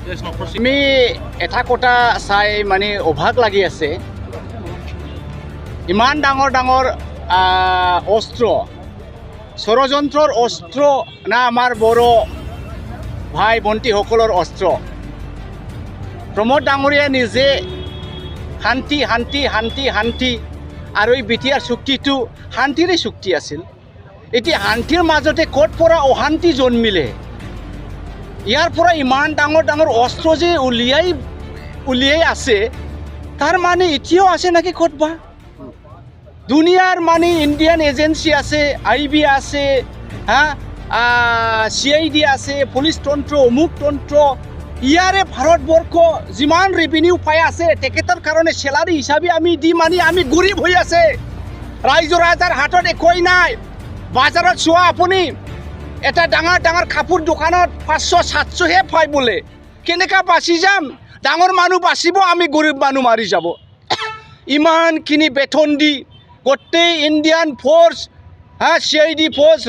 আমি এটা কথা চাই মানে অভাগ লাগি আছে। ইমান ডাঙৰ ডাঙৰ অস্ত্ৰ, ষড়যন্ত্ৰৰ অস্ত্ৰ না আমাৰ বড়ো ভাই ভণ্টিসকলৰ অস্ত্ৰ। প্ৰমোদ ডাঙৰীয়াই নিজে শান্তি শান্তি শান্তি শান্তি আৰু এই বিটিআৰ চুক্তিটো শান্তিৰে চুক্তি আছিল। এতিয়া শান্তিৰ মাজতে ক'ত পৰা অশান্তি জন্মিলে। ইয়াৰ পৰা ইমান ডাঙৰ ডাঙৰ অস্ত্ৰ যে উলিয়াই আছে, তাৰ মানে এতিয়াও আছে নাকি ক'তবা। দুনিয়াৰ মানে ইণ্ডিয়ান এজেঞ্চি আছে, IB আছে, CID আছে, পুলিচ তন্ত্ৰ, অমুক তন্ত্ৰ। ইয়াৰে ভাৰতবৰ্ষ যিমান ৰেভিনিউ পাই আছে, তেখেতৰ কাৰণে চেলাৰী হিচাপে আমি দি মানে আমি গৰীব হৈ আছে। ৰাইজ ৰাইজৰ হাতত একোৱেই নাই। বাজাৰত চোৱা আপুনি, এটা ডাঙৰ ডাঙৰ কাপোৰ দোকানত 500-700হে পায় বোলে। কেনেকৈ বাচি যাম? ডাঙৰ মানুহ বাচিব, আমি গৰীব মানুহ মাৰি যাব। ইমানখিনি বেতন দি গোটেই ইণ্ডিয়ান ফ'ৰ্চ, CID ফ'ৰ্চ,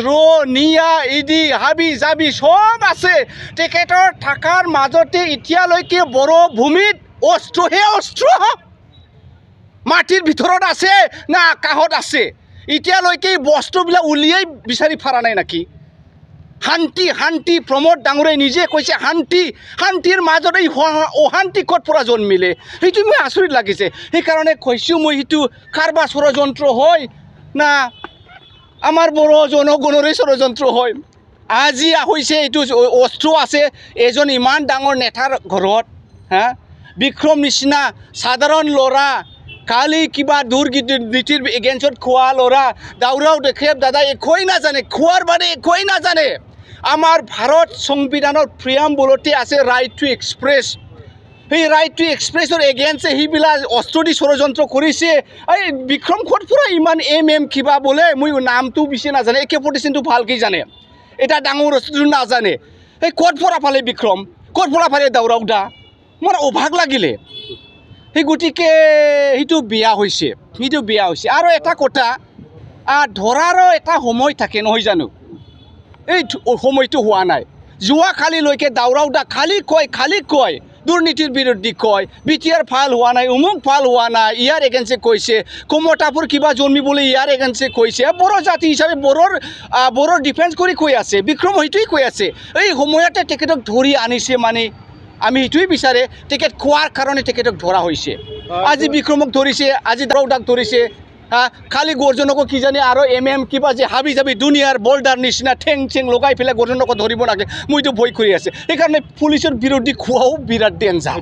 নিয়া, ED, হাবি জাবি চব আছে। তেখেতৰ থকাৰ মাজতে এতিয়ালৈকে বড়ো ভূমিত অস্ত্ৰহে অস্ত্ৰ। মাটিৰ ভিতৰত আছে না আকাশত আছে, এতিয়ালৈকে বস্তুবিলাক উলিয়াই বিচাৰি পৰা নাই নাকি। শান্তি শান্তি, প্ৰমোদ ডাঙৰীয়াই নিজে কৈছে শান্তি। শান্তিৰ মাজত এই অশান্তি ক'ত পৰা জন্মিলে, সেইটো মই আচৰিত লাগিছে। সেইকাৰণে কৈছোঁ মই, সেইটো কাৰোবাৰ ষড়যন্ত্ৰ হয় না আমাৰ বড়ো জনগণৰে ষড়যন্ত্ৰ হয়। আজি হৈছে এইটো অস্ত্ৰ আছে এজন ইমান ডাঙৰ নেতাৰ ঘৰত। বিক্ৰম নিচিনা সাধাৰণ ল'ৰা, কালি কিবা দুৰ্নীতিৰ এগেইনষ্টত খোৱা ল'ৰা, দাউৰাও দেখে দাদা একোৱেই নাজানে, খোৱাৰ বাদে একোৱেই নাজানে। আমাৰ ভাৰত সংবিধানৰ প্ৰিয়াম্বলতে আছে ৰাইট টু এক্সপ্ৰেছ। সেই ৰাইট টু এক্সপ্ৰেছৰ এগেইনষ্টে সেইবিলাক অস্ত্ৰ দি ষড়যন্ত্ৰ কৰিছে। এই বিক্ৰম ক'ত পৰা ইমান MM কিবা বোলে, মই নামটো বেছি নাজানে, AK 47টো ভালকৈ জানে, এটা ডাঙৰ অস্ত্ৰটো নাজানে। এই ক'ত পৰা পালে বিক্ৰম, ক'ত পৰা পালে দাউৰাও দা, মোৰ অভাগ লাগিলে। সেই গতিকে সেইটো বেয়া হৈছে, সেইটো বেয়া হৈছে। আৰু এটা কথা, ধৰাৰো এটা সময় থাকে নহয় জানো, এই সময়টো হোৱা নাই। যোৱাকালিলৈকে দাউৰাও দা খালী কয় দুৰ্নীতিৰ বিৰুদ্ধে কয়, বিটিআৰ ভাল হোৱা নাই, অমুক ভাল হোৱা নাই, ইয়াৰ এগেইনষ্টে কৈছে, কমতাপুৰ কিবা জন্মিবলৈ ইয়াৰ এগেইনষ্টে কৈছে। বড়ো জাতি হিচাপে বড়োৰ ডিফেন্স কৰি কৈ আছে, বিক্ৰম সেইটোৱে কৈ আছে। এই সময়তে তেখেতক ধৰি আনিছে, মানে আমি সেইটোৱে বিচাৰে, তেখেত খোৱাৰ কাৰণে তেখেতক ধৰা হৈছে। আজি বিক্ৰমক ধৰিছে, আজি দাউৰাও দাক ধৰিছে, খালি গৰ্জনকো কিজানি আৰু MM কিবা যে হাবি জাবি দুনিয়াৰ বল্ডাৰ নিচিনা ঠেং চেং লগাই পেলাই গৰ্জনকো ধৰিব লাগে, মইতো ভয় কৰি আছে। সেইকাৰণে পুলিচৰ বিৰুদ্ধে খোৱাও বিৰাট ডেঞ্জাৰ।